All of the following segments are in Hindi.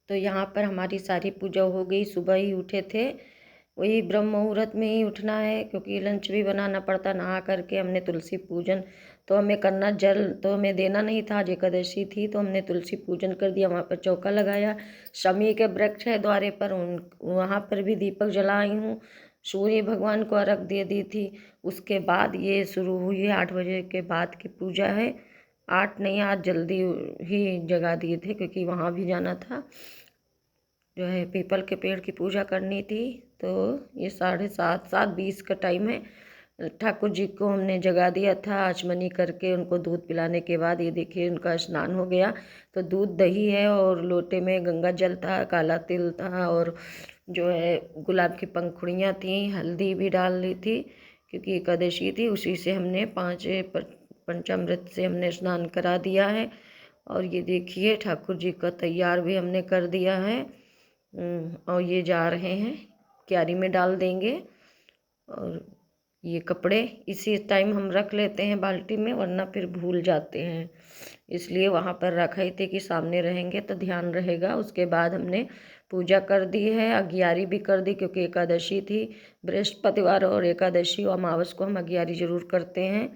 तो यहाँ पर हमारी सारी पूजा हो गई। सुबह ही उठे थे, वही ब्रह्म मुहूर्त में ही उठना है क्योंकि लंच भी बनाना पड़ता। नहा करके हमने तुलसी पूजन तो हमें करना, जल तो हमें देना नहीं था, आज एकादशी थी तो हमने तुलसी पूजन कर दिया। वहाँ पर चौका लगाया, शमी के वृक्ष है द्वारे पर, वहाँ पर भी दीपक जलाई हूँ। सूर्य भगवान को अर्घ दे दी थी। उसके बाद ये शुरू हुई है, 8 बजे के बाद की पूजा है। 8 नहीं, आज जल्दी ही जगा दिए थे क्योंकि वहाँ भी जाना था, जो है पीपल के पेड़ की पूजा करनी थी। तो ये 7:30 7:20 का टाइम है। ठाकुर जी को हमने जगा दिया था आचमनी करके। उनको दूध पिलाने के बाद ये देखिए उनका स्नान हो गया। तो दूध दही है और लोटे में गंगा जल था, काला तिल था और जो है गुलाब की पंखुड़ियाँ थी, हल्दी भी डाल ली थी क्योंकि एकादशी थी। उसी से हमने 5 पंचामृत से हमने स्नान करा दिया है। और ये देखिए ठाकुर जी का तैयार भी हमने कर दिया है। और ये जा रहे हैं, क्यारी में डाल देंगे। और ये कपड़े इसी टाइम हम रख लेते हैं बाल्टी में, वरना फिर भूल जाते हैं, इसलिए वहाँ पर रखा ही थे कि सामने रहेंगे तो ध्यान रहेगा। उसके बाद हमने पूजा कर दी है, अगियारी भी कर दी क्योंकि एकादशी थी। बृहस्पतिवार और एकादशी और अमावस को हम अगियारी जरूर करते हैं।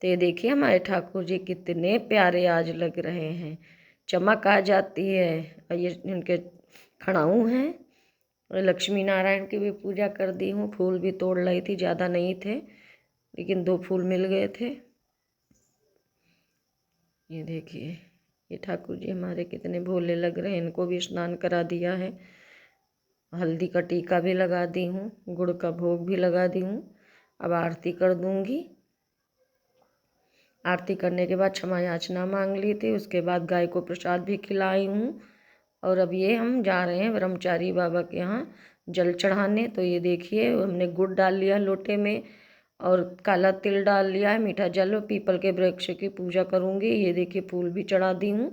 तो ये देखिए हमारे ठाकुर जी कितने प्यारे आज लग रहे हैं, चमक आ जाती है। और ये इनके खड़ाऊ हैं। लक्ष्मी नारायण की भी पूजा कर दी हूँ। फूल भी तोड़ लाई थी, ज़्यादा नहीं थे लेकिन 2 फूल मिल गए थे। ये देखिए ये ठाकुर जी हमारे कितने भोले लग रहे हैं। इनको भी स्नान करा दिया है, हल्दी का टीका भी लगा दी हूँ, गुड़ का भोग भी लगा दी हूँ। अब आरती कर दूँगी। आरती करने के बाद क्षमा याचना मांग ली थी, उसके बाद गाय को प्रसाद भी खिलाई हूँ। और अब ये हम जा रहे हैं ब्रह्मचारी बाबा के यहाँ जल चढ़ाने। तो ये देखिए हमने गुड़ डाल लिया लोटे में और काला तिल डाल लिया है, मीठा जल। पीपल के वृक्ष की पूजा करूँगी। ये देखिए फूल भी चढ़ा दी हूँ,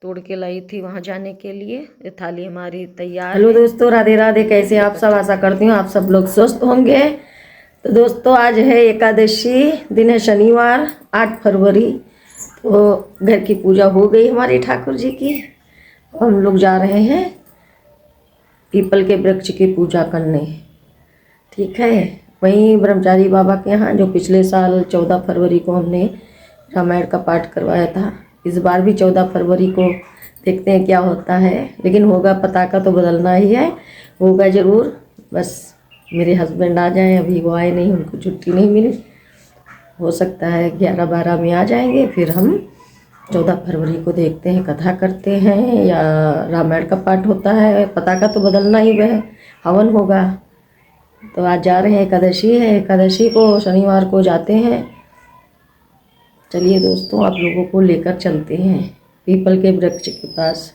तोड़ के लाई थी वहाँ जाने के लिए। ये थाली हमारी तैयार। हेलो दोस्तों, राधे राधे। कैसे आप सब? आशा करती हूँ आप सब लोग स्वस्थ होंगे। तो दोस्तों आज है एकादशी, दिन है शनिवार 8 फरवरी। तो घर की पूजा हो गई हमारी ठाकुर जी की। हम लोग जा रहे हैं पीपल के वृक्ष की पूजा करने, ठीक है। वहीं ब्रह्मचारी बाबा के यहाँ जो पिछले साल 14 फरवरी को हमने रामायण का पाठ करवाया था, इस बार भी 14 फरवरी को देखते हैं क्या होता है। लेकिन होगा, पताका तो बदलना ही है, होगा ज़रूर। बस मेरे हस्बैंड आ जाएं, अभी वो आए नहीं, उनको छुट्टी नहीं मिली। हो सकता है 11-12 में आ जाएंगे, फिर हम 14 फरवरी को देखते हैं कथा करते हैं या रामायण का पाठ होता है। पताका तो बदलना ही है, हवन होगा। तो आज जा रहे हैं, एकादशी है, एकादशी को शनिवार को जाते हैं। चलिए दोस्तों आप लोगों को लेकर चलते हैं पीपल के वृक्ष के पास,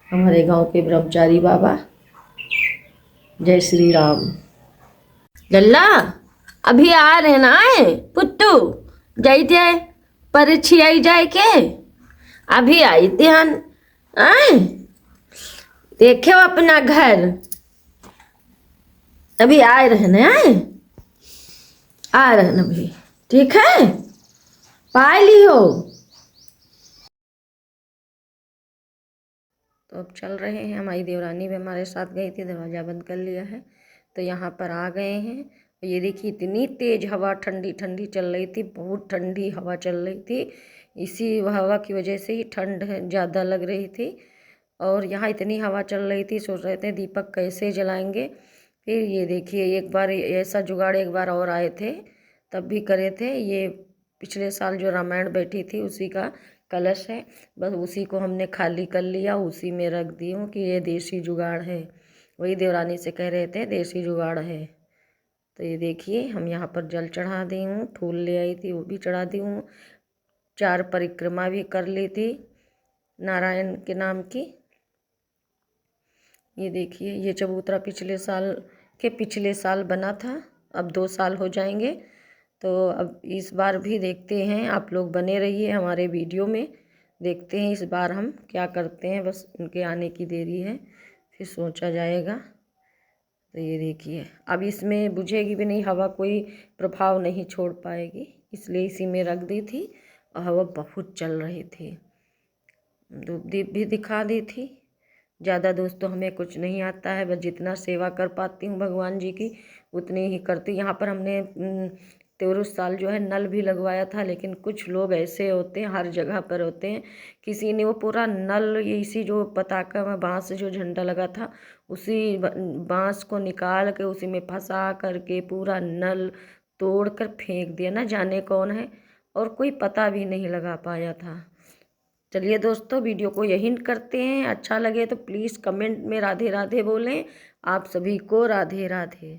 हमारे गांव के ब्रह्मचारी बाबा। जय श्री राम। लल्ला अभी आ रहे ना पुट्टू, जाइते परीक्षी आई जाए के अभी आई ध्यान आए देखे अपना घर, अभी आए रहने आ रहे न अभी, ठीक है, पाए ली हो। तो अब चल रहे हैं। हमारी देवरानी भी हमारे साथ गई थी, दरवाज़ा बंद कर लिया है। तो यहाँ पर आ गए हैं। ये देखिए इतनी तेज़ हवा ठंडी ठंडी चल रही थी, बहुत ठंडी हवा चल रही थी। इसी हवा की वजह से ही ठंड ज़्यादा लग रही थी। और यहाँ इतनी हवा चल रही थी, सोच रहे थे दीपक कैसे जलाएंगे। फिर ये देखिए एक बार ऐसा जुगाड़ एक बार और आए थे, तब भी करे थे। ये पिछले साल जो रामायण बैठी थी उसी का कलश है, बस उसी को हमने खाली कर लिया, उसी में रख दी हूँ कि ये देसी जुगाड़ है। वही देवरानी से कह रहे थे देसी जुगाड़ है। तो ये देखिए हम यहाँ पर जल चढ़ा दी हूँ, फूल ले आई थी वो भी चढ़ा दी हूँ, 4 परिक्रमा भी कर ली थी नारायण के नाम की। ये देखिए ये चबूतरा पिछले साल बना था, अब 2 साल हो जाएंगे। तो अब इस बार भी देखते हैं, आप लोग बने रहिए हमारे वीडियो में, देखते हैं इस बार हम क्या करते हैं। बस उनके आने की देरी है, फिर सोचा जाएगा। तो ये देखिए अब इसमें बुझेगी भी नहीं, हवा कोई प्रभाव नहीं छोड़ पाएगी, इसलिए इसी में रख दी थी। और हवा बहुत चल रही थी, धूप दीप भी दिखा दी थी। ज़्यादा दोस्तों हमें कुछ नहीं आता है, बस जितना सेवा कर पाती हूँ भगवान जी की उतनी ही करती। यहाँ पर हमने उस साल जो है नल भी लगवाया था, लेकिन कुछ लोग ऐसे होते हैं, हर जगह पर होते हैं। किसी ने वो पूरा नल, ये इसी जो पताका में बांस जो झंडा लगा था उसी बांस को निकाल के उसी में फंसा करके पूरा नल तोड़ कर फेंक दिया, ना जाने कौन है, और कोई पता भी नहीं लगा पाया था। चलिए दोस्तों, वीडियो को यही करते हैं। अच्छा लगे तो प्लीज़ कमेंट में राधे राधे बोलें। आप सभी को राधे राधे।